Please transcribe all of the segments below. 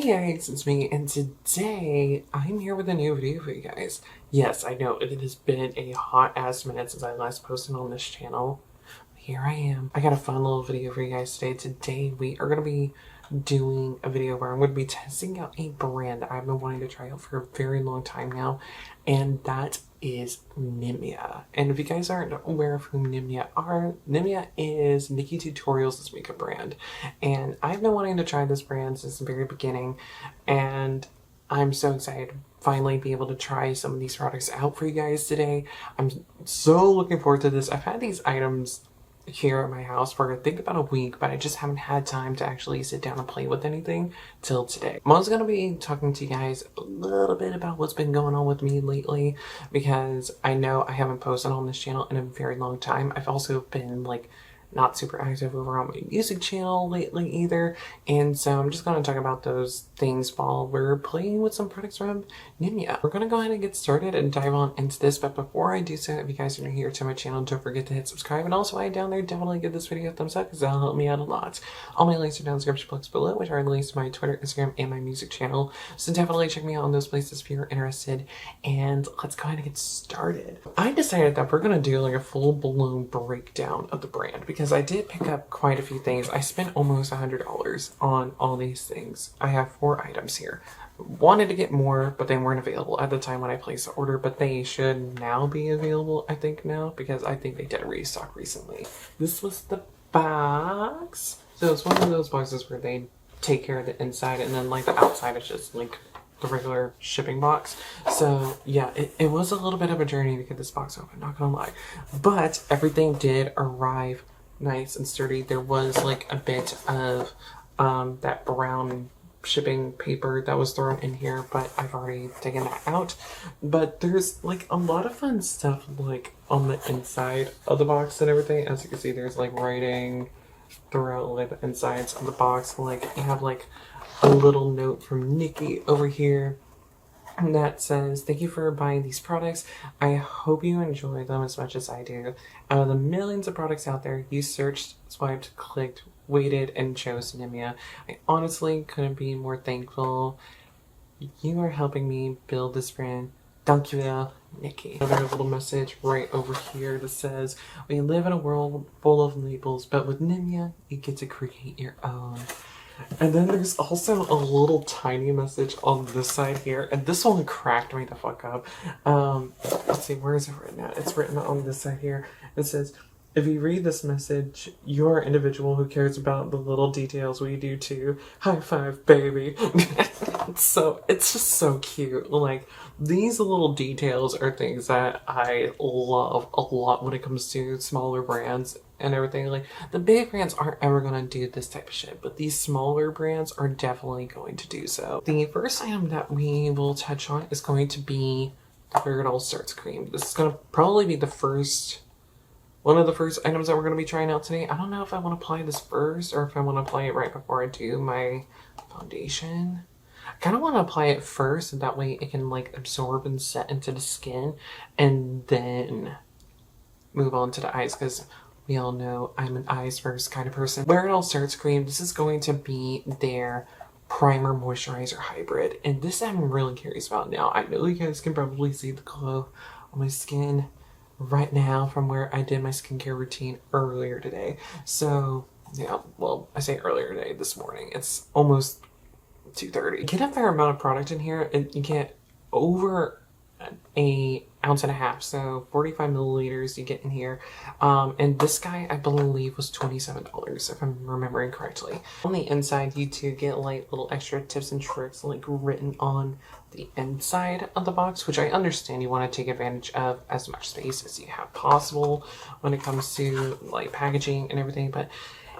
Hey guys, it's me, and today I'm here with a new video for you guys. Yes, I know it has been a hot ass minute since I last posted on this channel. Here I am. I got a fun little video for you guys today. Today we are going to be doing a video where I'm going to be testing out a brand that I've been wanting to try out for a very long time now, and that is Nimya. And if you guys aren't aware of who Nimya are, Nimya is NikkieTutorials' makeup brand, and I've been wanting to try this brand since the very beginning, and I'm so excited to finally be able to try some of these products out for you guys today. I'm so looking forward to this. I've had these items here at my house for I think about a week, but I just haven't had time to actually sit down and play with anything till today. I'm also going to be talking to you guys a little bit about what's been going on with me lately, because I know I haven't posted on this channel in a very long time. I've also been like not super active over on my music channel lately either, and so I'm just going to talk about those things while we're playing with some products from Nimya. We're going to go ahead and get started and dive on into this, but before I do so, if you guys are new here to my channel, don't forget to hit subscribe, and also while you're down there, definitely give this video a thumbs up because that'll help me out a lot. All my links are down in the description box below, which are links to my Twitter, Instagram, and my music channel, so definitely check me out on those places if you're interested, and let's go ahead and get started. I decided that we're going to do like a full-blown breakdown of the brand because I did pick up quite a few things. I spent almost $100 on all these things. I have 4 items here. Wanted to get more, but they weren't available at the time when I placed the order, but they should now be available, I think now, because I think they did a restock recently. This was the box. So it's one of those boxes where they take care of the inside, and then like the outside is just like the regular shipping box. So yeah, it was a little bit of a journey to get this box open, not gonna lie. But everything did arrive nice and sturdy. There was like a bit of that brown shipping paper that was thrown in here, but I've already taken that out. But there's like a lot of fun stuff like on the inside of the box and everything. As you can see, there's like writing throughout like the insides of the box. Like you have like a little note from Nikki over here that says, "Thank you for buying these products. I hope you enjoy them as much as I do. Out of the millions of products out there, you searched, swiped, clicked, waited, and chose Nimya. I honestly couldn't be more thankful. You are helping me build this brand. Thank you, Nikki." Another little message right over here that says, "We live in a world full of labels, but with Nimya, you get to create your own." And then there's also a little tiny message on this side here, and this one cracked me the fuck up. Let's see, where is it written at? It's written on this side here. It says, "If you read this message, you're an individual who cares about the little details. We do too. High five, baby." So it's just so cute. Like, these little details are things that I love a lot when it comes to smaller brands and everything. Like, the big brands aren't ever going to do this type of shit, but these smaller brands are definitely going to do so. The first item that we will touch on is going to be the Where It All Starts cream. This is going to probably be one of the first items that we're going to be trying out today. I don't know if I want to apply this first or if I want to apply it right before I do my foundation. I kind of want to apply it first, and that way it can like absorb and set into the skin, and then move on to the eyes, because we all know I'm an eyes first kind of person. Where It All Starts cream, this is going to be their primer moisturizer hybrid, and this I'm really curious about now. I know you guys can probably see the glow on my skin right now from where I did my skincare routine earlier today. So yeah, well, I say earlier today, this morning. It's almost 2:30. You get a fair amount of product in here, and you get over an ounce and a half, so 45 milliliters you get in here. And this guy, I believe, was $27 if I'm remembering correctly. On the inside, you do get like little extra tips and tricks like written on the inside of the box, which I understand you want to take advantage of as much space as you have possible when it comes to like packaging and everything, but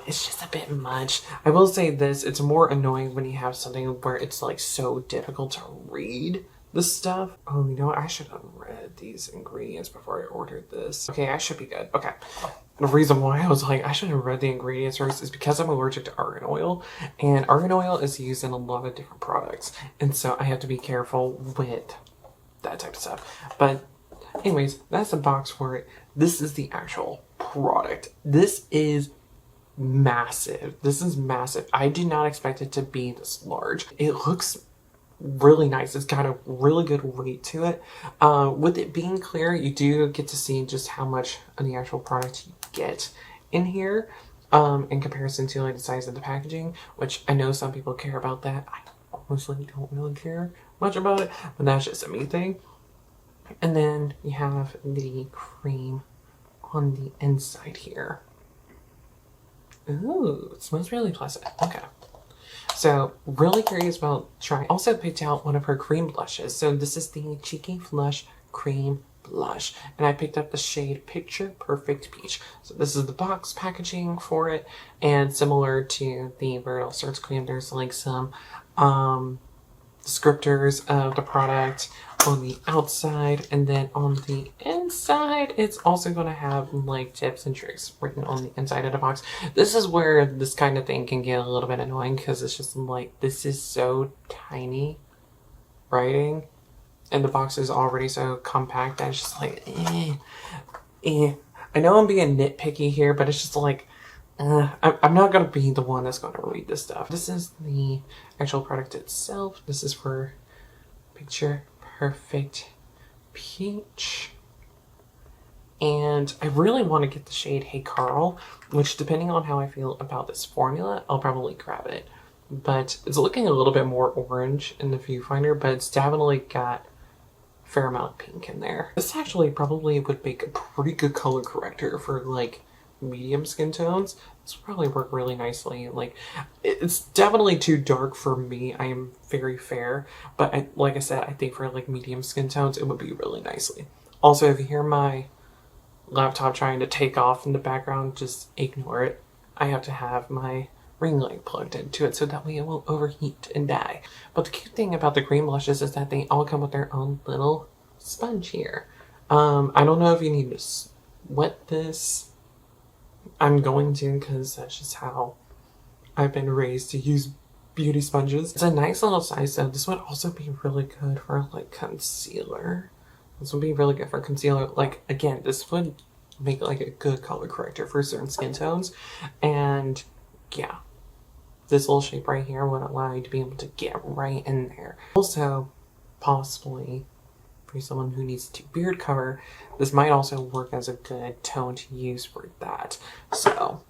it's just a bit much. I will say this, it's more annoying when you have something where it's like so difficult to read the stuff. Oh, you know what? I should have read these ingredients before I ordered this. Okay, I should be good. Okay. The reason why I was like, I should have read the ingredients first is because I'm allergic to argan oil, and argan oil is used in a lot of different products, and so I have to be careful with that type of stuff. But anyways, that's the box for it. This is the actual product. This is massive. This is massive. I did not expect it to be this large. It looks really nice. It's got a really good weight to it. With it being clear, you do get to see just how much of the actual product you get in here, in comparison to like the size of the packaging, which I know some people care about that. I honestly don't really care much about it, but that's just a me thing. And then you have the cream on the inside here. Ooh, it smells really pleasant. Okay. So, really curious about trying. Also picked out one of her cream blushes. So this is the Cheeky Flush Cream Blush. And I picked up the shade Picture Perfect Peach. So this is the box packaging for it. And similar to the Burial Starts Cream, there's like some descriptors of the product on the outside, and then on the inside it's also going to have like tips and tricks written on the inside of the box. This is where this kind of thing can get a little bit annoying, because it's just like, this is so tiny writing and the box is already so compact that it's just like I know I'm being nitpicky here, but it's just like I'm not going to be the one that's going to read this stuff. This is the actual product itself. This is for Picture Perfect Peach. And I really want to get the shade Hey Carl, which depending on how I feel about this formula, I'll probably grab it. But it's looking a little bit more orange in the viewfinder, but it's definitely got a fair amount of pink in there. This actually probably would make a pretty good color corrector for like medium skin tones. This would probably work really nicely. Like, it's definitely too dark for me. I am very fair, but like I said, I think for like medium skin tones, it would be really nicely. Also, if you hear my laptop trying to take off in the background, just ignore it. I have to have my ring light plugged into it so that way it won't overheat and die. But the cute thing about the cream blushes is that they all come with their own little sponge here. I don't know if you need to wet this. I'm going to, because that's just how I've been raised to use beauty sponges. It's a nice little size though. This would also be really good for like concealer. This would be really good for concealer. Like, again, this would make like a good color corrector for certain skin tones. And yeah, this little shape right here would allow you to be able to get right in there. Also, possibly for someone who needs to beard cover, this might also work as a good tone to use for that. So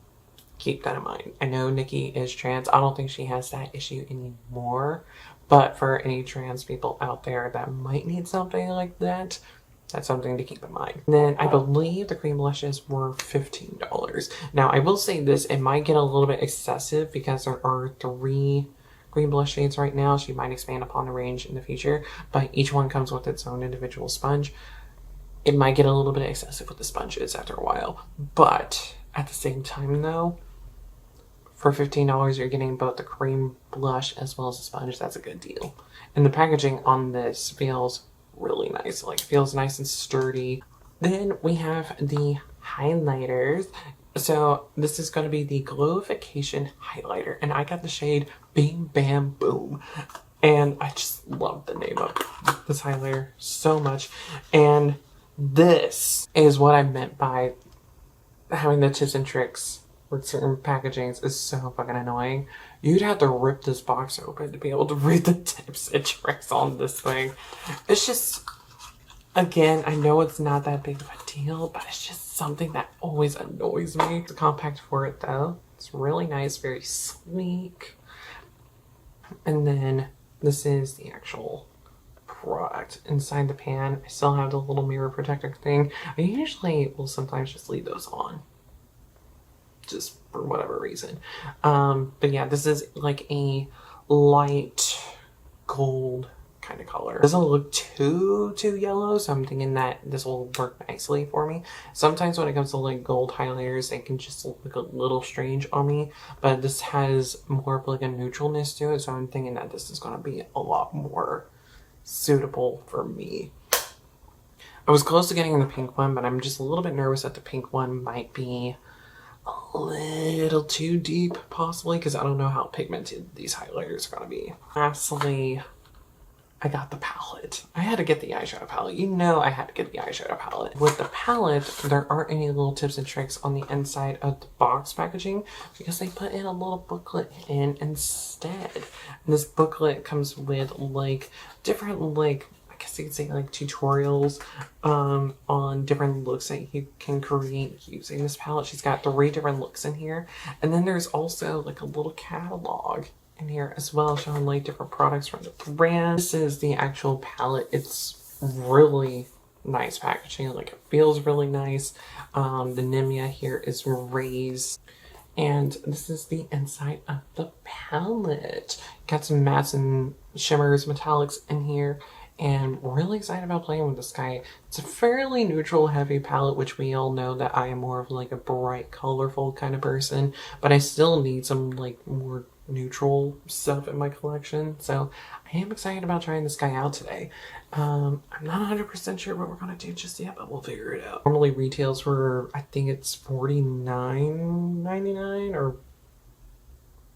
keep that in mind. I know Nikki is trans. I don't think she has that issue anymore, but for any trans people out there that might need something like that, that's something to keep in mind. And then I believe the cream blushes were $15. Now I will say this, it might get a little bit excessive because there are 3 green blush shades right now. She might expand upon the range in the future, but each one comes with its own individual sponge. It might get a little bit excessive with the sponges after a while, but at the same time though, for $15 you're getting both the cream blush as well as the sponge. That's a good deal. And the packaging on this feels really nice. Like, it feels nice and sturdy. Then we have the highlighters. So this is going to be the Glowification highlighter, and I got the shade Bing Bam Boom, and I just love the name of this highlighter so much. And this is what I meant by having the tips and tricks with certain packagings is so fucking annoying. You'd have to rip this box open to be able to read the tips and tricks on this thing. It's just, again, I know it's not that big of a deal, but it's just something that always annoys me. It's compact for it though. It's really nice, very sleek. And then this is the actual product inside the pan. I still have the little mirror protector thing. I usually will sometimes just leave those on, just for whatever reason. But yeah, this is like a light gold kind of color. It doesn't look too yellow, so I'm thinking that this will work nicely for me. Sometimes when it comes to like gold highlighters, they can just look a little strange on me, but this has more of like a neutralness to it, so I'm thinking that this is going to be a lot more suitable for me. I was close to getting the pink one, but I'm just a little bit nervous that the pink one might be a little too deep, possibly, because I don't know how pigmented these highlighters are going to be. Lastly, I got the palette. I had to get the eyeshadow palette. You know I had to get the eyeshadow palette. With the palette, there aren't any little tips and tricks on the inside of the box packaging because they put in a little booklet in instead. And this booklet comes with like different like, I guess you could say like tutorials on different looks that you can create using this palette. She's got 3 different looks in here. And then there's also like a little catalog in here as well, showing like different products from the brand. This is the actual palette. It's really nice packaging. Like it feels really nice. The Nimya here is raised. And this is the inside of the palette. Got some mattes and shimmers, metallics in here. And really excited about playing with this guy. It's a fairly neutral heavy palette, which we all know that I am more of like a bright, colorful kind of person. But I still need some like more neutral stuff in my collection. So I am excited about trying this guy out today. I'm not 100% sure what we're going to do just yet, but we'll figure it out. Normally retails for, I think it's $49.99 or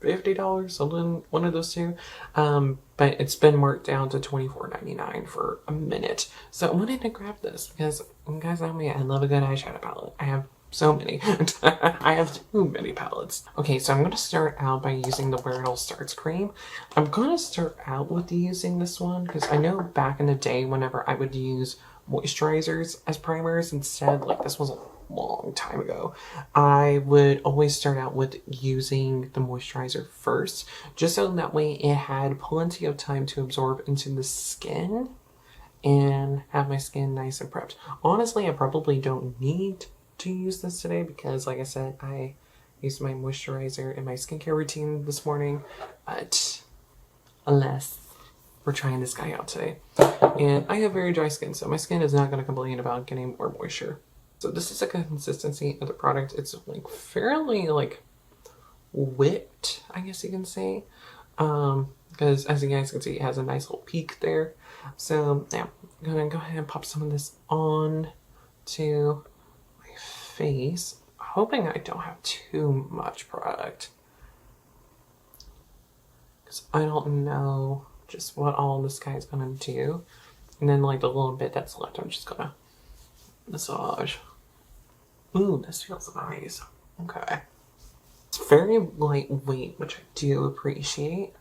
$50, something, one of those two. But it's been marked down to $24.99 for a minute. So I wanted to grab this because you guys know me, I love a good eyeshadow palette. I have so many. I have too many palettes. Okay, so I'm going to start out by using the Where It All Starts cream. I'm going to start out with using this one because I know back in the day whenever I would use moisturizers as primers instead, like this was a long time ago, I would always start out with using the moisturizer first, just so that way it had plenty of time to absorb into the skin and have my skin nice and prepped. Honestly, I probably don't need to use this today because, like I said, I used my moisturizer in my skincare routine this morning, but alas, we're trying this guy out today. And I have very dry skin, so my skin is not going to complain about getting more moisture. So this is a consistency of the product. It's like fairly like whipped, I guess you can say. Because as you guys can see, it has a nice little peak there. So yeah, I'm gonna go ahead and pop some of this on to my face, hoping I don't have too much product. Because I don't know just what all this guy's gonna do. And then like the little bit that's left, I'm just gonna massage. Ooh, this feels nice. Okay. It's very lightweight, which I do appreciate.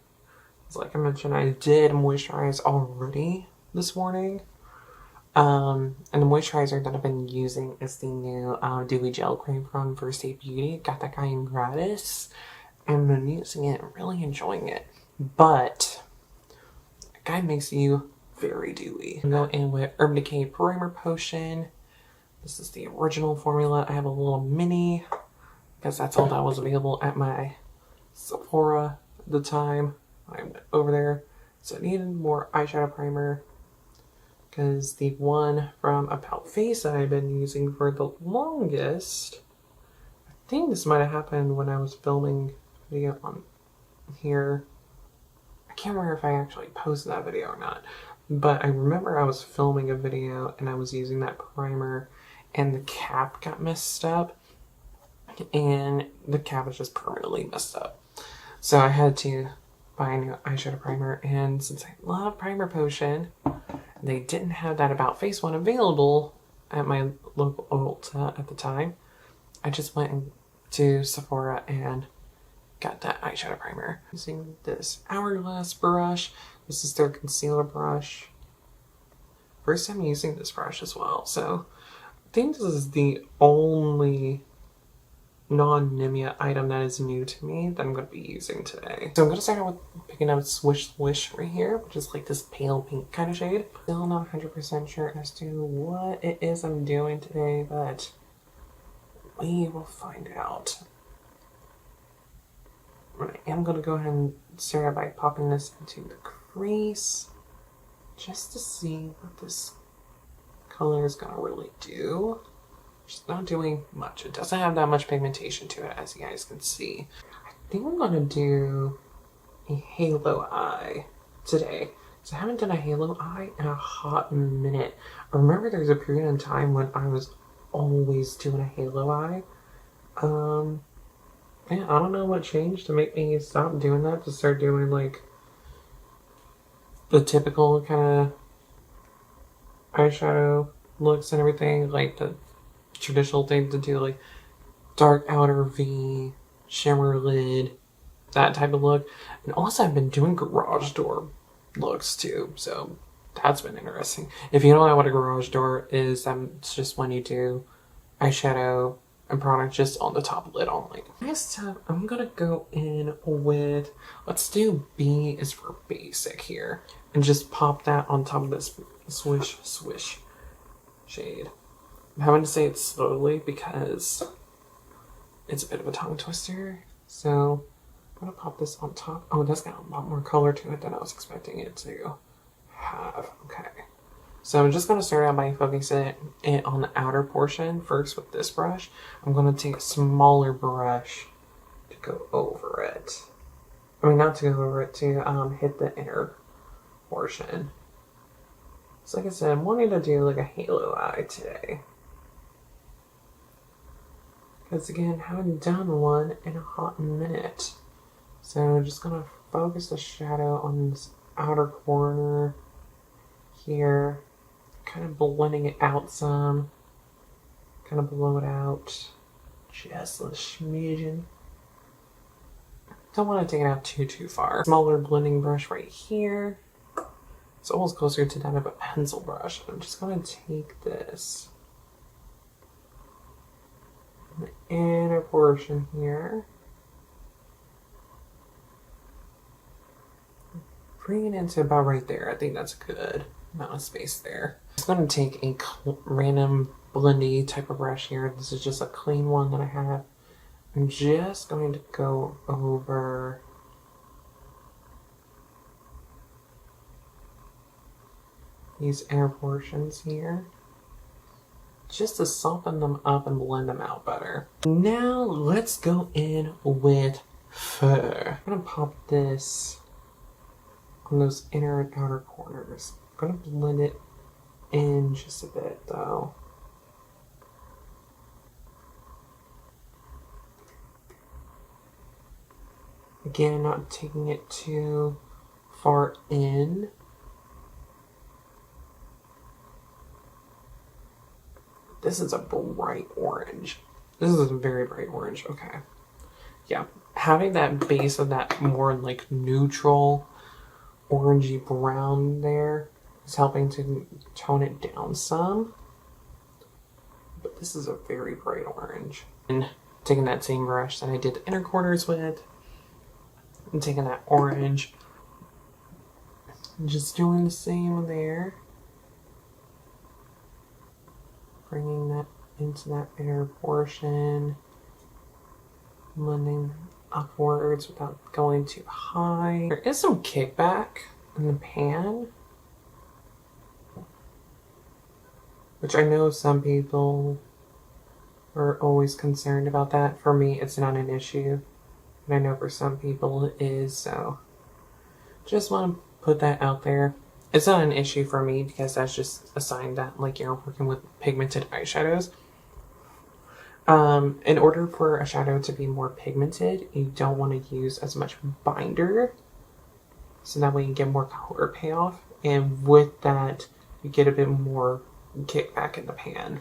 It's like I mentioned, I did moisturize already this morning. And the moisturizer that I've been using is the new Dewy Gel Cream from First Aid Beauty. Got that guy in gratis. And I've been using it and really enjoying it. But that guy makes you very dewy. I'm going in with Urban Decay Primer Potion. This is the original formula. I have a little mini because that's all that was available at my Sephora at the time. I went over there. So I needed more eyeshadow primer because the one from About Face that I've been using for the longest, I think this might have happened when I was filming a video on here. I can't remember if I actually posted that video or not, but I remember I was filming a video and I was using that primer and the cap got messed up, and the cap was just permanently messed up. So I had to buy a new eyeshadow primer, and since I love Primer Potion, they didn't have that About Face one available at my local Ulta at the time. I just went to Sephora and got that eyeshadow primer. Using this Hourglass brush. This is their concealer brush. First time using this brush as well, so I think this is the only non-Nimya item that is new to me that I'm going to be using today. So I'm going to start out with picking up Swish Swish right here, which is like this pale pink kind of shade. Still not 100% sure as to what it is I'm doing today, but we will find out. I am going to go ahead and start out by popping this into the crease just to see what this color is going to really do. It's not doing much. It doesn't have that much pigmentation to it, as you guys can see. I think I'm going to do a halo eye today. So I haven't done a halo eye in a hot minute. I remember there was a period in time when I was always doing a halo eye. Yeah, I don't know what changed to make me stop doing that, to start doing like the typical kind of eyeshadow looks and everything, like the traditional thing to do, like dark outer V, shimmer lid, that type of look. And also I've been doing garage door looks too, so that's been interesting. If you don't know what a garage door is, it's just when you do eyeshadow and product just on the top lid only. Next time I'm gonna go in with, let's do B is for basic here, and just pop that on top of this swish swish shade. I'm having to say it slowly because it's a bit of a tongue twister, so I'm gonna pop this on top. Oh, that's got a lot more color to it than I was expecting it to have. Okay. So I'm just going to start out by focusing it on the outer portion first with this brush. I'm going to take a smaller brush to go over it. I mean, not to go over it, to hit the inner portion. So like I said, I'm wanting to do like a halo eye today. Because again, I haven't done one in a hot minute. So I'm just going to focus the shadow on this outer corner here. Kind of blending it out some. Kind of blow it out. Just a smidgen. Don't want to take it out too far. Smaller blending brush right here. It's almost closer to that of a pencil brush. I'm just going to take this. The inner portion here. Bring it into about right there. I think that's a good amount of space there. I'm just going to take a random blendy type of brush here. This is just a clean one that I have. I'm just going to go over these inner portions here, just to soften them up and blend them out better. Now let's go in with fur. I'm going to pop this on those inner and outer corners. I'm going to blend it in just a bit though. Again, not taking it too far in. This is a bright orange. This is a very bright orange. Okay. Yeah. Having that base of that more like neutral orangey brown there is helping to tone it down some. But this is a very bright orange. And taking that same brush that I did the inner corners with, and taking that orange, and just doing the same there. Bringing that into that inner portion, blending upwards without going too high. There is some kickback in the pan, which I know some people are always concerned about that. For me, it's not an issue, and I know for some people it is, so just want to put that out there. It's not an issue for me because that's just a sign that like you're working with pigmented eyeshadows. In order for a shadow to be more pigmented, you don't want to use as much binder, so that way you get more color payoff, and with that you get a bit more kickback in the pan.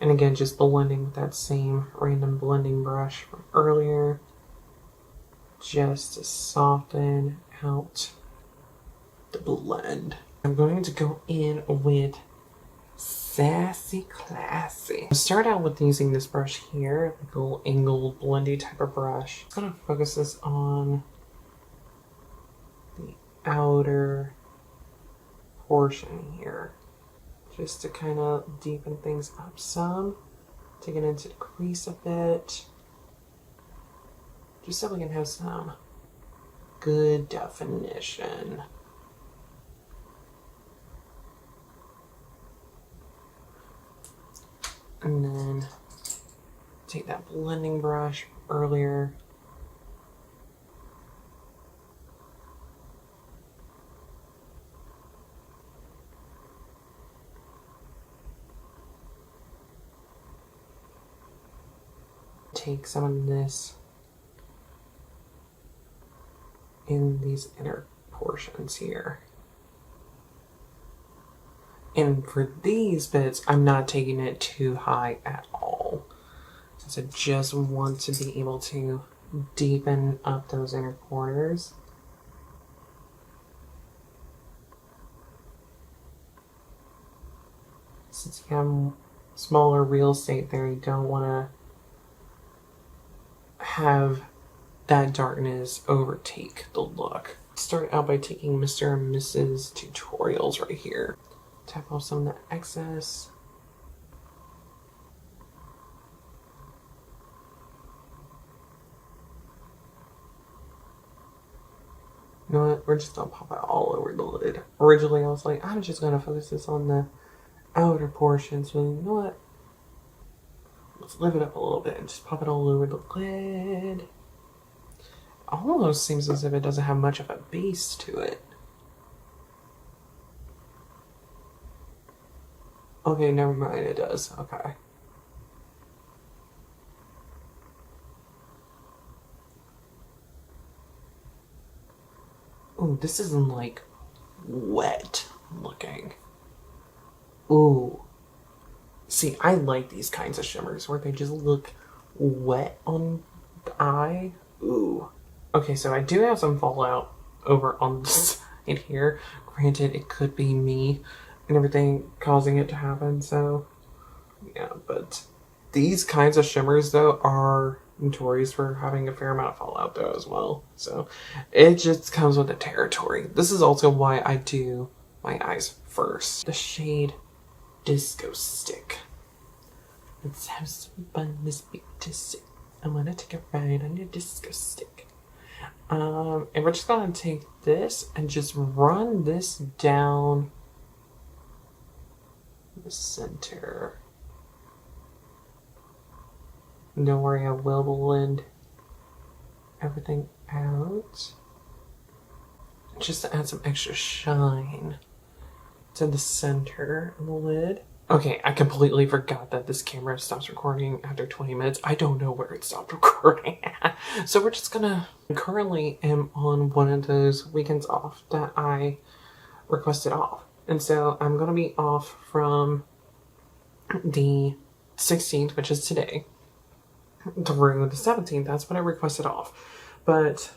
And again, just blending with that same random blending brush from earlier, just to soften out the blend. I'm going to go in with Sassy Classy. I'll start out with using this brush here, like a little angled blendy type of brush. I'm gonna focus this on the outer portion here, just to kind of deepen things up some. Take it into the crease a bit, just so we can have some good definition. And then take that blending brush earlier. Take some of this in these inner portions here. And for these bits, I'm not taking it too high at all, since I just want to be able to deepen up those inner corners. Since you have smaller real estate there, you don't want to have that darkness overtake the look. Start out by taking Mr. and Mrs. Tutorials right here. Tap off some of the excess. You know what? We're just gonna pop it all over the lid. Originally, I was like, I'm just gonna focus this on the outer portion. So you know what? Let's live it up a little bit and just pop it all over the lid. Almost seems as if it doesn't have much of a base to it. Okay, never mind, it does. Okay. Ooh, this isn't like wet looking. Ooh. See, I like these kinds of shimmers where they just look wet on the eye. Ooh. Okay, so I do have some fallout over on the side here. Granted, it could be me and everything causing it to happen, so yeah, but these kinds of shimmers though are notorious for having a fair amount of fallout though as well, so it just comes with the territory. This is also why I do my eyes first. The shade Disco Stick. Let's have some fun this big disco. I wanna take a ride on your disco stick. And we're just gonna take this and just run this down the center. Don't worry, I will blend everything out. Just to add some extra shine to the center of the lid. Okay, I completely forgot that this camera stops recording after 20 minutes. I don't know where it stopped recording at. So we're just gonna... Currently am on one of those weekends off that I requested off. And so I'm gonna be off from the 16th, which is today, through the 17th. That's when I requested off. But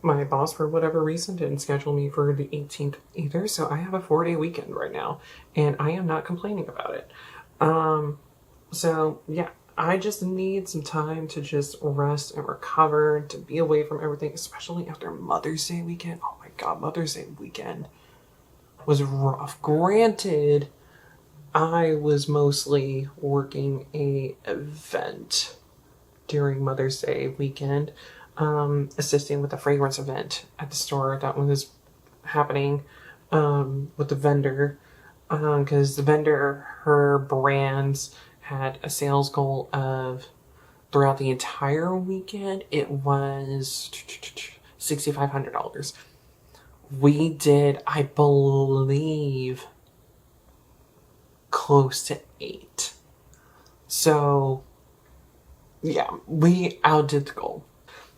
my boss, for whatever reason, didn't schedule me for the 18th either, so I have a 4-day weekend right now, and I am not complaining about it. So yeah, I just need some time to just rest and recover, to be away from everything, especially after Mother's Day weekend. Oh my god, Mother's Day weekend was rough. Granted, I was mostly working a event during Mother's Day weekend, assisting with a fragrance event at the store that was happening with the vendor, because the vendor, her brands had a sales goal of, throughout the entire weekend, it was $6,500. We did, I believe, close to 8. So yeah, we outdid the goal.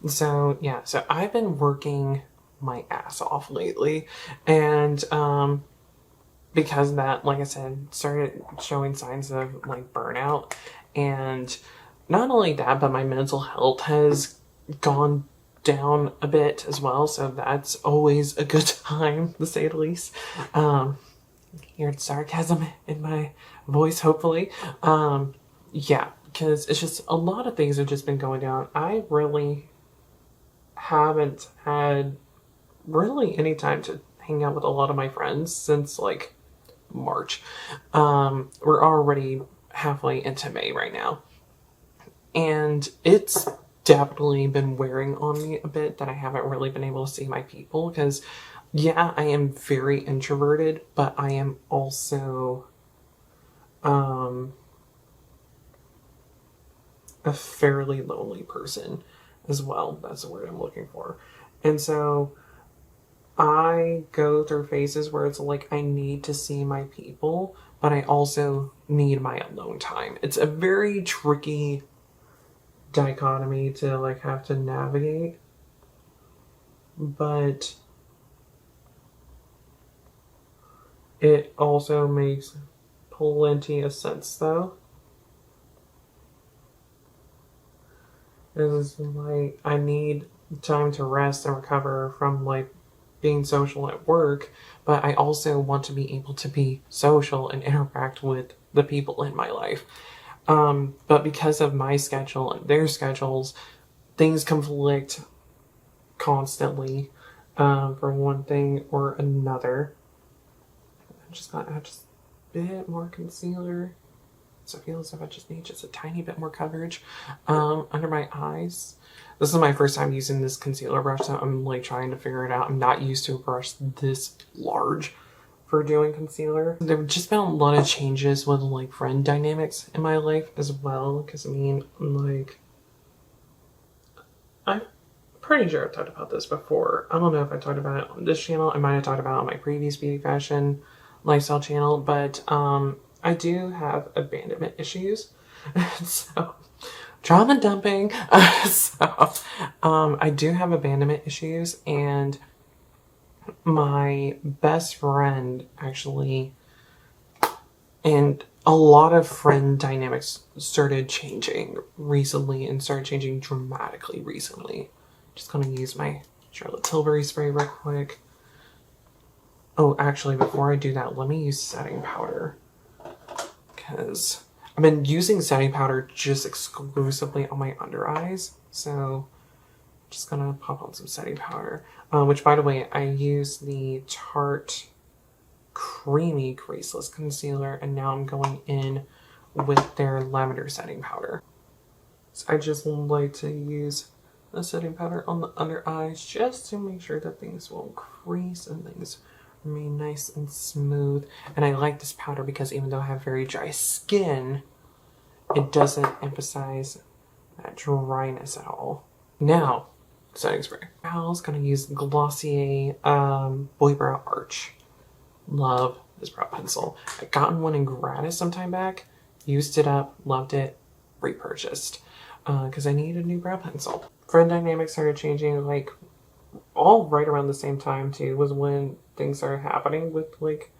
So yeah, so I've been working my ass off lately, and because of that, like I said, started showing signs of like burnout, and not only that, but my mental health has gone down a bit as well, so that's always a good time, to say the least. Hear sarcasm in my voice, hopefully. Yeah, because it's just a lot of things have just been going down. I really haven't had really any time to hang out with a lot of my friends since like March. We're already halfway into May right now, and it's definitely been wearing on me a bit that I haven't really been able to see my people, because yeah, I am very introverted, but I am also a fairly lonely person as well. That's the word I'm looking for. And so I go through phases where it's like I need to see my people, but I also need my alone time. It's a very tricky dichotomy to like have to navigate. but it also makes plenty of sense though. It's like I need time to rest and recover from like being social at work, but I also want to be able to be social and interact with the people in my life. But because of my schedule and their schedules, things conflict constantly, for one thing or another. I'm just gonna add just a bit more concealer. So I feel as if I just need just a tiny bit more coverage under my eyes. This is my first time using this concealer brush, so I'm like trying to figure it out. I'm not used to a brush this large for doing concealer. There have just been a lot of changes with like friend dynamics in my life as well, because I mean, like, I'm pretty sure I've talked about this before. I don't know if I talked about it on this channel. I might have talked about it on my previous beauty fashion lifestyle channel, but I do have abandonment issues. So, trauma dumping. I do have abandonment issues, and my best friend actually, and a lot of friend dynamics started changing recently and started changing dramatically recently. Just gonna use my Charlotte Tilbury spray real quick. Oh, actually, before I do that, let me use setting powder, because I've been using setting powder just exclusively on my under eyes. So I'm just gonna pop on some setting powder, which, by the way, I use the Tarte Creamy Creaseless Concealer, and now I'm going in with their lavender setting powder. So I just like to use the setting powder on the under eyes just to make sure that things won't crease and things remain nice and smooth. And I like this powder because even though I have very dry skin, it doesn't emphasize that dryness at all. Now, setting spray. I was gonna use Glossier Boy Brow Arch. Love this brow pencil. I got one in gratis some time back, used it up, loved it, repurchased, because I needed a new brow pencil. Friend dynamics started changing like all right around the same time too, was when things started happening with like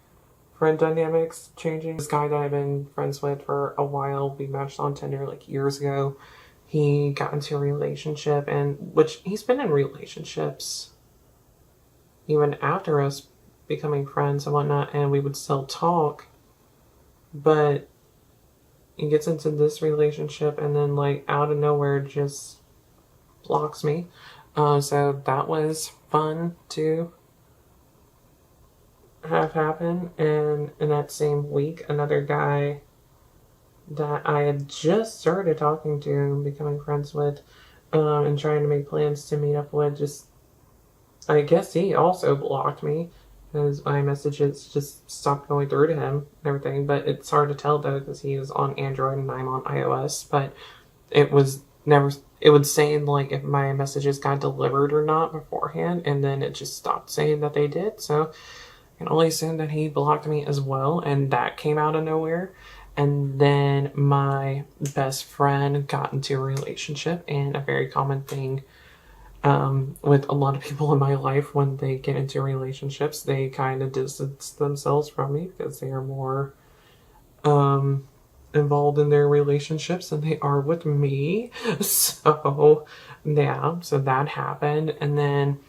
friend dynamics changing. This guy that I've been friends with for a while, we matched on Tinder like years ago. He got into a relationship, and which he's been in relationships even after us becoming friends and whatnot, and we would still talk, but he gets into this relationship and then like out of nowhere just blocks me. So that was fun to have happen. And in that same week, another guy that I had just started talking to and becoming friends with, and trying to make plans to meet up with, just, I guess he also blocked me because my messages just stopped going through to him and everything. But it's hard to tell though, because he was on Android and I'm on iOS. But it was never, it would say like if my messages got delivered or not beforehand, and then it just stopped saying that they did. So I can only assume that he blocked me as well, and that came out of nowhere. And then my best friend got into a relationship, and a very common thing with a lot of people in my life, when they get into relationships, they kind of distance themselves from me because they are more involved in their relationships than they are with me. So yeah, so that happened. And then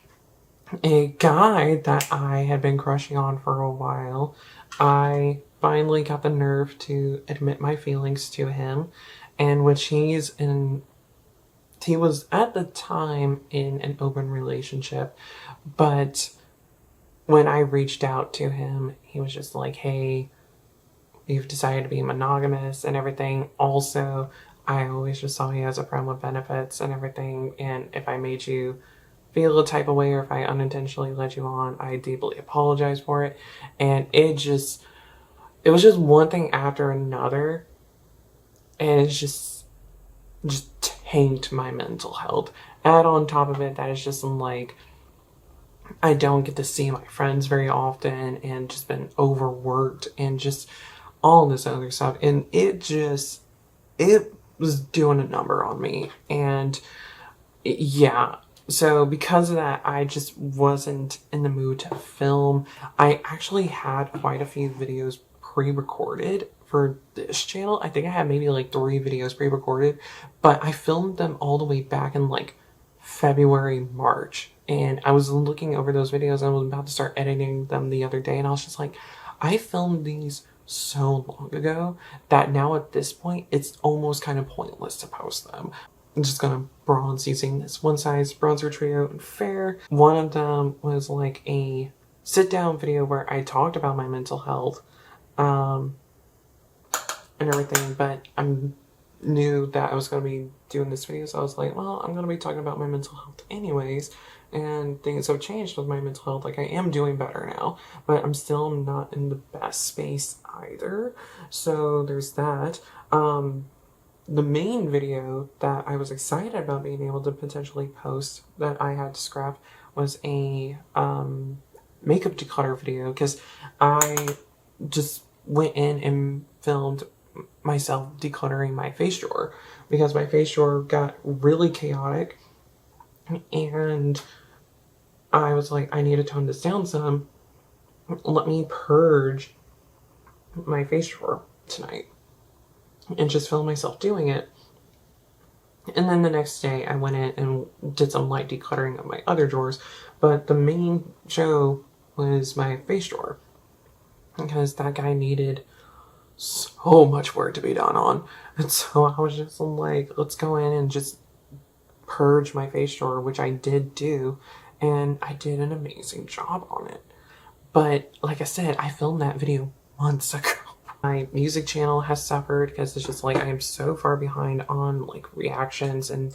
a guy that I had been crushing on for a while, I finally got the nerve to admit my feelings to him, and which he was at the time in an open relationship, but when I reached out to him, he was just like, hey, you've decided to be monogamous and everything. Also, I always just saw you as a friend with benefits and everything, and if I made you feel a type of way, or if I unintentionally led you on, I deeply apologize for it. And it was just one thing after another, and it's just tanked my mental health. Add on top of it that it's just like I don't get to see my friends very often, and just been overworked and just all this other stuff, and it was doing a number on me. And yeah, So because of that, I just wasn't in the mood to film. I actually had quite a few videos pre-recorded for this channel. I think I had maybe like 3 videos pre-recorded, but I filmed them all the way back in like February, March. And I was looking over those videos and I was about to start editing them the other day, and I was just like, I filmed these so long ago that now at this point, it's almost kind of pointless to post them. I'm just gonna bronze using this One Size Bronzer Trio in Fair. One of them was like a sit-down video where I talked about my mental health and everything, but I knew that I was going to be doing this video, so I was like, well, I'm going to be talking about my mental health anyways, and things have changed with my mental health. Like, I am doing better now, but I'm still not in the best space either, so there's that. The main video that I was excited about being able to potentially post that I had to scrap was a makeup declutter video, because I just went in and filmed myself decluttering my face drawer because my face drawer got really chaotic, and I was like, I need to tone this down some. Let me purge my face drawer tonight and just film myself doing it. And then the next day I went in and did some light decluttering of my other drawers, but the main show was my face drawer because that guy needed so much work to be done on. And so I was just like, let's go in and just purge my face drawer, which I did do, and I did an amazing job on it. But like I said, I filmed that video months ago. My music channel has suffered because it's just like I am so far behind on like reactions and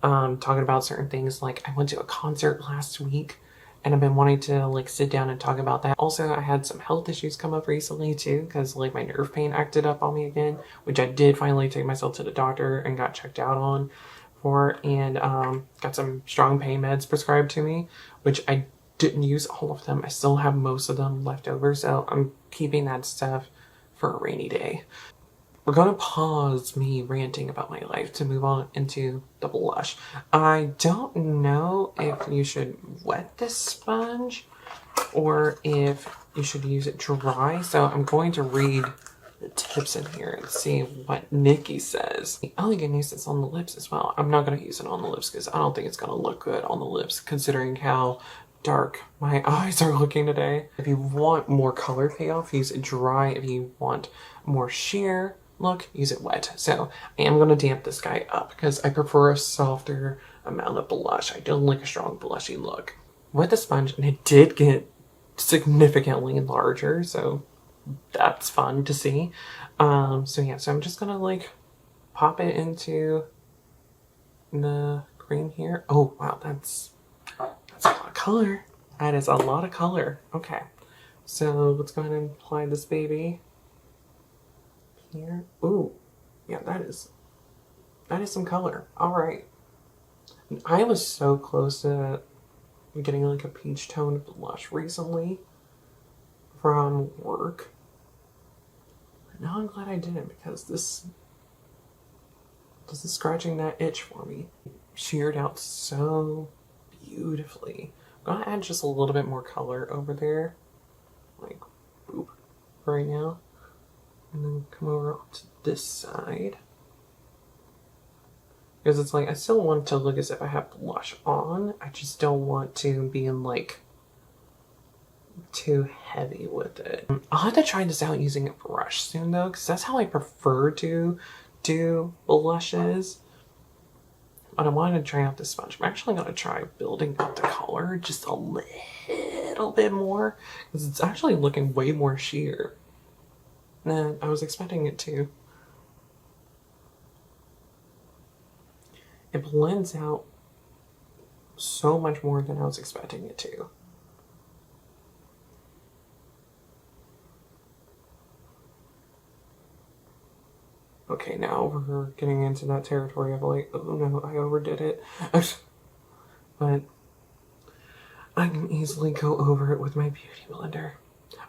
talking about certain things. Like I went to a concert last week and I've been wanting to like sit down and talk about that. Also, I had some health issues come up recently too, because like my nerve pain acted up on me again, which I did finally take myself to the doctor and got checked out on for, and got some strong pain meds prescribed to me, which I didn't use all of them. I still have most of them left over, so I'm keeping that stuff for a rainy day. We're gonna pause me ranting about my life to move on into the blush. I don't know if you should wet this sponge or if you should use it dry, so I'm going to read the tips in here and see what Nikki says. Oh, you can use this on the lips as well. I'm not gonna use it on the lips because I don't think it's gonna look good on the lips considering how dark my eyes are looking today. If you want more color payoff, use it dry. If you want more sheer look, use it wet. So I am going to damp this guy up because I prefer a softer amount of blush. I don't like a strong blushy look. With the sponge, and it did get significantly larger, so that's fun to see. So yeah, so I'm just gonna like pop it into the cream here. Oh wow, that's a lot of color. That is a lot of color. Okay, so let's go ahead and apply this baby here. Ooh, yeah, that is some color. All right. I was so close to getting like a peach toned blush recently from work. But now I'm glad I didn't, because this is scratching that itch for me. Sheared out so beautifully. I'm gonna add just a little bit more color over there, like boop, right now, and then come over to this side, because it's like I still want it to look as if I have blush on. I just don't want to be in like too heavy with it. I'll have to try this out using a brush soon though, because that's how I prefer to do blushes. But I wanted to try out this sponge. I'm actually going to try building up the color just a little bit more, because it's actually looking way more sheer than I was expecting it to. It blends out so much more than I was expecting it to. Okay, now we're getting into that territory of like, oh no, I overdid it. But I can easily go over it with my beauty blender.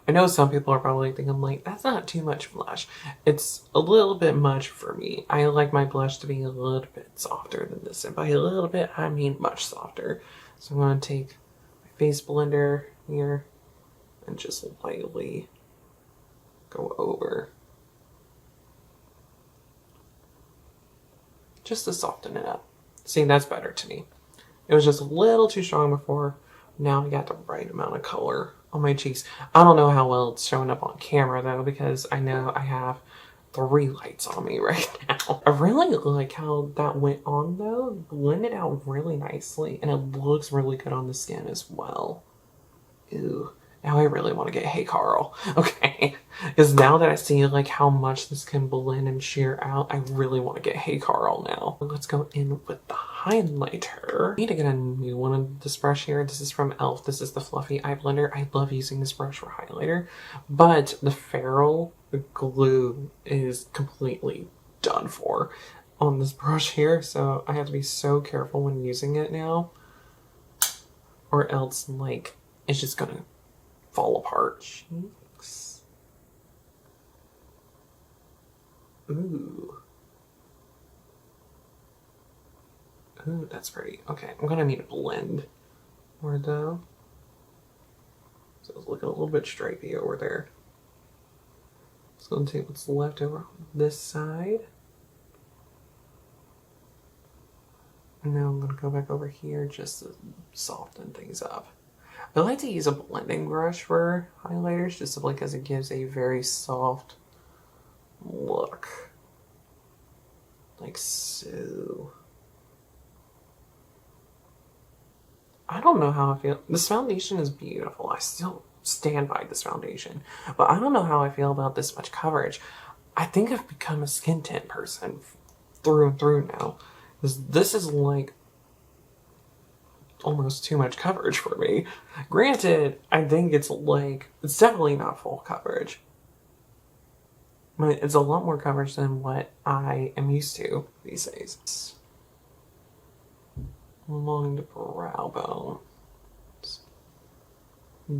I know some people are probably thinking like, that's not too much blush. It's a little bit much for me. I like my blush to be a little bit softer than this. And by a little bit, I mean much softer. So I'm going to take my face blender here and just lightly go over. Just to soften it up. See, that's better to me. It was just a little too strong before. Now I got the right amount of color on my cheeks. I don't know how well it's showing up on camera though, because I know I have 3 lights on me right now. I really like how that went on though. Blended out really nicely, and it looks really good on the skin as well. Ew. Now I really want to get Hey Carl. Okay. Because now that I see like how much this can blend and sheer out, I really want to get Hey Carl now. Let's go in with the highlighter. I need to get a new one of this brush here. This is from e.l.f. This is the Fluffy Eye Blender. I love using this brush for highlighter, but the ferrule glue is completely done for on this brush here. So I have to be so careful when using it now, or else like it's just gonna fall apart. Cheeks. Ooh. Ooh, that's pretty. Okay, I'm gonna need a blend more though. So it's looking a little bit stripey over there. Just gonna take what's left over on this side. And now I'm gonna go back over here just to soften things up. I like to use a blending brush for highlighters just because it gives a very soft look. Like so. I don't know how I feel. This foundation is beautiful. I still stand by this foundation. But I don't know how I feel about this much coverage. I think I've become a skin tint person through and through now. This is like almost too much coverage for me. Granted, I think it's definitely not full coverage. But it's a lot more coverage than what I am used to these days. Along the brow bone.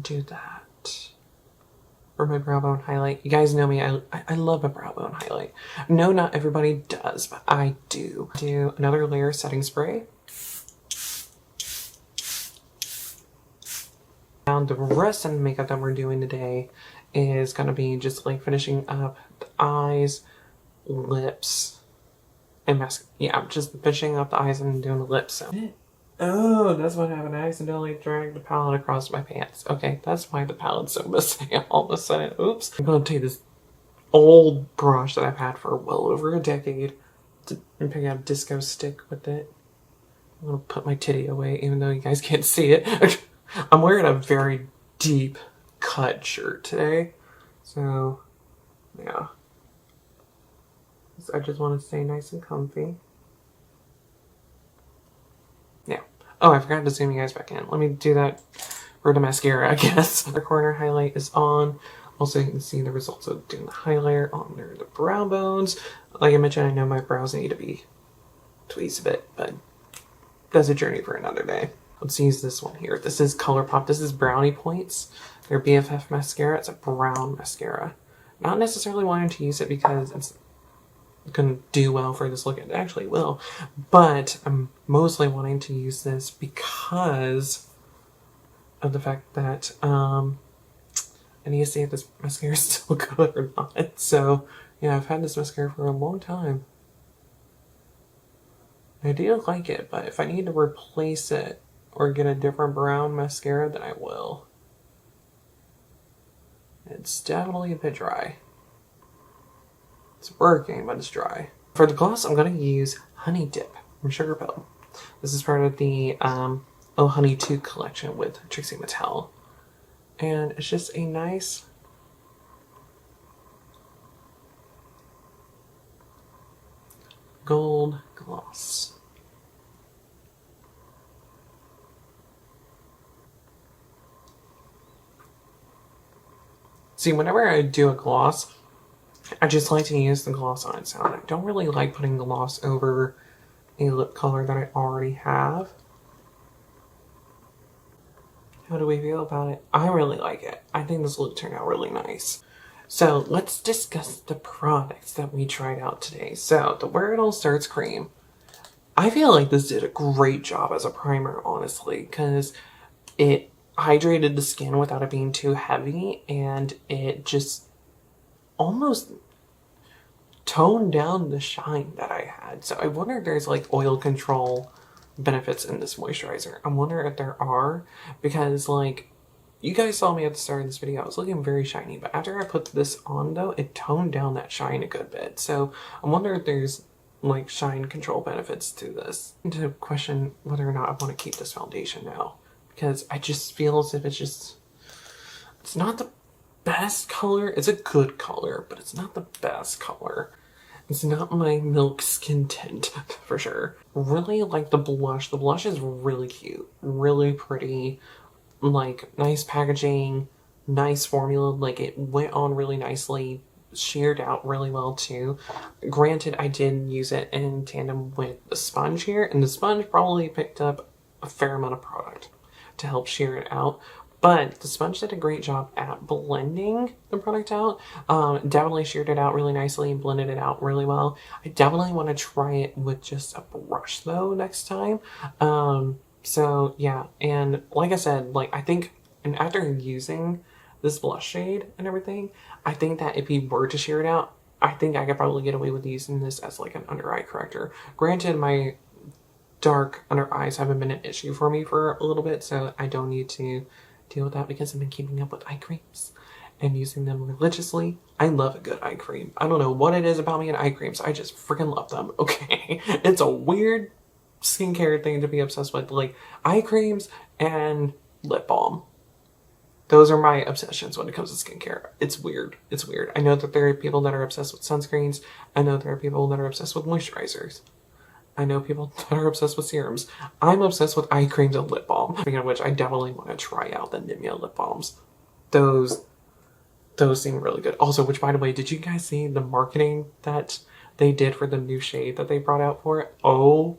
Do that. For my brow bone highlight. You guys know me, I love a brow bone highlight. No, not everybody does, but I do. Do another layer of setting spray. Now the rest of the makeup that we're doing today is going to be just like finishing up the eyes, lips, and mascara. Yeah, I'm just finishing up the eyes and doing the lips. So. Oh, that's what happened. I accidentally dragged the palette across my pants. Okay, that's why the palette's so messy all of a sudden. Oops. I'm going to take this old brush that I've had for well over a decade and pick out a disco stick with it. I'm going to put my titty away even though you guys can't see it. I'm wearing a very deep cut shirt today, so yeah. I just want to stay nice and comfy. Yeah. Oh, I forgot to zoom you guys back in. Let me do that for the mascara, I guess. The corner highlight is on. Also, you can see the results of doing the highlighter under the brow bones. Like I mentioned, I know my brows need to be tweezed a bit, but that's a journey for another day. Let's use this one here. This is ColourPop. This is Brownie Points. Their BFF Mascara. It's a brown mascara. Not necessarily wanting to use it because it's going to do well for this look. It actually will. But I'm mostly wanting to use this because of the fact that I need to see if this mascara is still good or not. So, yeah, I've had this mascara for a long time. I do like it, but if I need to replace it or get a different brown mascara, then I will. It's definitely a bit dry. It's working, but it's dry. For the gloss, I'm going to use Honey Dip from Sugarpill. This is part of the Oh Honey 2 collection with Trixie Mattel. And it's just a nice gold gloss. See, whenever I do a gloss, I just like to use the gloss on its own. I don't really like putting gloss over a lip color that I already have. How do we feel about it? I really like it. I think this look turned out really nice. So let's discuss the products that we tried out today. So the Where It All Starts cream. I feel like this did a great job as a primer, honestly, because it hydrated the skin without it being too heavy, and it just almost toned down the shine that I had. So I wonder if there's like oil control benefits in this moisturizer. I wonder if there are, because like you guys saw me at the start of this video, I was looking very shiny, but after I put this on though, it toned down that shine a good bit. So I wonder if there's like shine control benefits to this. And to question whether or not I want to keep this foundation now, because I just feel as if it's not the best color. It's a good color, but it's not the best color. It's not my milk skin tint for sure. Really like the blush. The blush is really cute, really pretty, like nice packaging, nice formula. Like it went on really nicely, sheared out really well too. Granted, I did use it in tandem with the sponge here, and the sponge probably picked up a fair amount of product to help shear it out. But the sponge did a great job at blending the product out. Definitely sheared it out really nicely and blended it out really well. I definitely want to try it with just a brush though next time. So yeah, and like I said, like I think, and after using this blush shade and everything, I think that if you were to shear it out, I think I could probably get away with using this as like an under eye corrector. Granted, my dark under eyes haven't been an issue for me for a little bit, so I don't need to deal with that because I've been keeping up with eye creams and using them religiously. I love a good eye cream. I don't know what it is about me and eye creams. I just freaking love them, okay? It's a weird skincare thing to be obsessed with, like eye creams and lip balm. Those are my obsessions when it comes to skincare. It's weird. It's weird. I know that there are people that are obsessed with sunscreens. I know there are people that are obsessed with moisturizers. I know people that are obsessed with serums. I'm obsessed with eye creams and lip balm. Speaking of which, I definitely want to try out the Nimya lip balms. Those seem really good. Also, which by the way, did you guys see the marketing that they did for the new shade that they brought out for it? Oh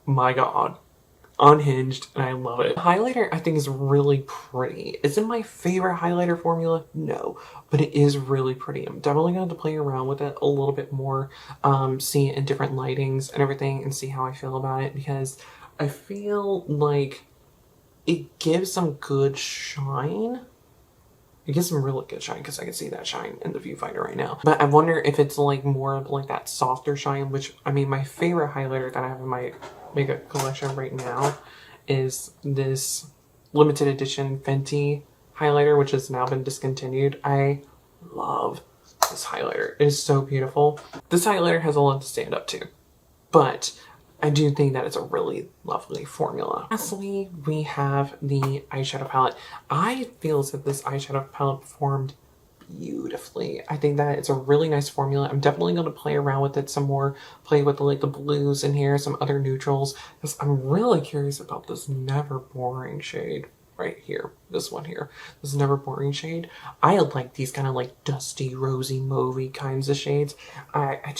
my god. Unhinged, and I love it. The highlighter I think is really pretty. Is it my favorite highlighter formula? No, but it is really pretty. I'm definitely going to play around with it a little bit more, see it in different lightings and everything, and see how I feel about it, because I feel like it gives some good shine. It gives some really good shine, because I can see that shine in the viewfinder right now. But I wonder if it's like more of like that softer shine, which, I mean, my favorite highlighter that I have in my makeup collection right now is this limited edition Fenty highlighter, which has now been discontinued. I love this highlighter. It is so beautiful. This highlighter has a lot to stand up to, but I do think that it's a really lovely formula. Lastly, we have the eyeshadow palette. I feel as if this eyeshadow palette performed beautifully. I think that it's a really nice formula. I'm definitely going to play around with it some more, play with like the blues in here, some other neutrals, because I'm really curious about this Never Boring shade right here. This one here, this Never Boring shade. I like these kind of like dusty, rosy, mauvey kinds of shades. I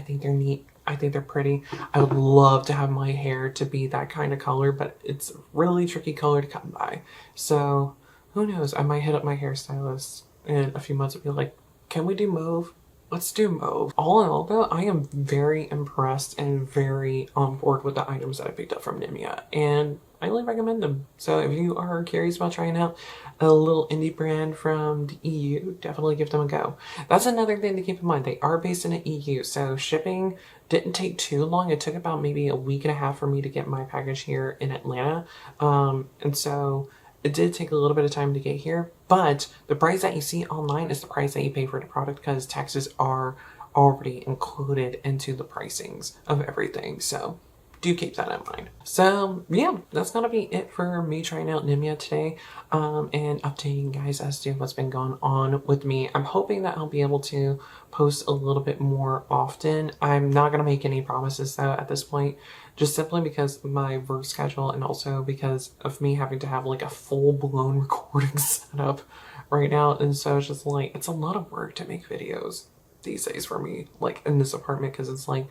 think they're neat. I think they're pretty. I would love to have my hair to be that kind of color, but it's a really tricky color to come by. So who knows? I might hit up my hairstylist in a few months and be like, can we do mauve? Let's do mauve. All in all though, I am very impressed and very on board with the items that I picked up from Nimya, and I highly recommend them. So if you are curious about trying out a little indie brand from the EU, definitely give them a go. That's another thing to keep in mind. They are based in the EU, so shipping didn't take too long. It took about maybe a week and a half for me to get my package here in Atlanta. And so it did take a little bit of time to get here, but the price that you see online is the price that you pay for the product, because taxes are already included into the pricings of everything. So do keep that in mind. So yeah, that's gonna be it for me trying out Nimya today, and updating you guys as to what's been going on with me. I'm hoping that I'll be able to post a little bit more often. I'm not gonna make any promises though at this point, just simply because of my work schedule, and also because of me having to have like a full-blown recording setup right now. And so it's just like, it's a lot of work to make videos these days for me, like in this apartment, because it's like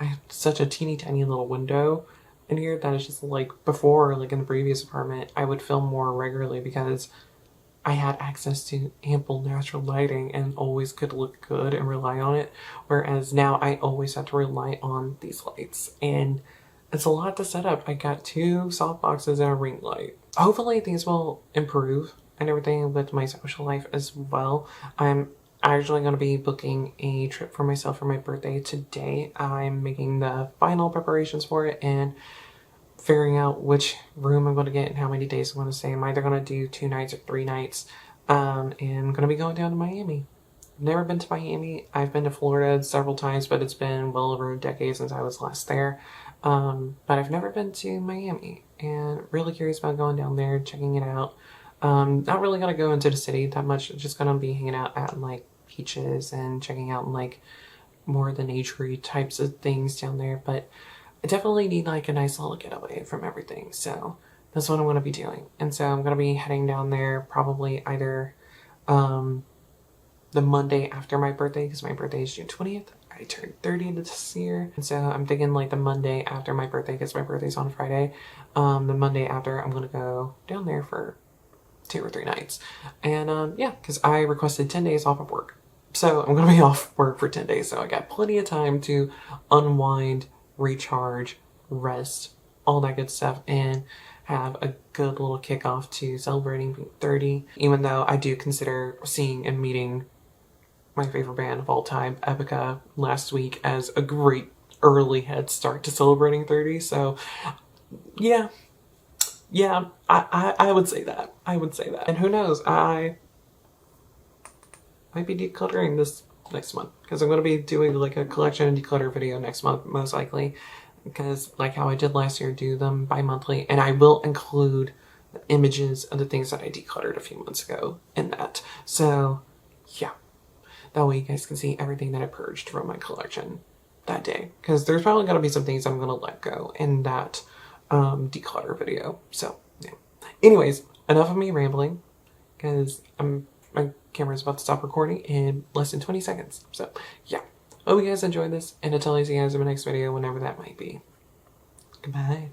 I have such a teeny tiny little window, in here that is just like before, like in the previous apartment, I would film more regularly because I had access to ample natural lighting and always could look good and rely on it. Whereas now I always have to rely on these lights, and it's a lot to set up. I got 2 soft boxes and a ring light. Hopefully things will improve and everything with my social life as well. I'm actually going to be booking a trip for myself for my birthday today. I'm making the final preparations for it and figuring out which room I'm going to get and how many days I'm going to stay. I'm either going to do 2 nights or 3 nights. And I'm going to be going down to Miami. I've never been to Miami. I've been to Florida several times, but it's been well over a decade since I was last there. But I've never been to Miami, and really curious about going down there, checking it out. Not really going to go into the city that much. Just going to be hanging out at like beaches and checking out like more of the nature types of things down there. But I definitely need like a nice little getaway from everything. So that's what I'm going to be doing. And so I'm going to be heading down there probably either the Monday after my birthday, because my birthday is June 20th. I turned 30 this year. And so I'm thinking like the Monday after my birthday, because my birthday's on Friday. The Monday after, I'm going to go down there for 2 or 3 nights. And yeah, because I requested 10 days off of work. So I'm going to be off work for 10 days. So I got plenty of time to unwind, recharge, rest, all that good stuff, and have a good little kickoff to celebrating being 30. Even though I do consider seeing and meeting my favorite band of all time, Epica, last week as a great early head start to celebrating 30. So yeah, I would say that. I would say that. And who knows, I might be decluttering this next month, because I'm going to be doing like a collection and declutter video next month, most likely, because like how I did last year, do them bi-monthly, and I will include the images of the things that I decluttered a few months ago in that. So yeah, that way you guys can see everything that I purged from my collection that day, because there's probably going to be some things I'm going to let go in that declutter video. So yeah, anyways, enough of me rambling, because my camera's about to stop recording in less than 20 seconds. So yeah, hope you guys enjoyed this, and until I see you guys in my next video, whenever that might be. Goodbye.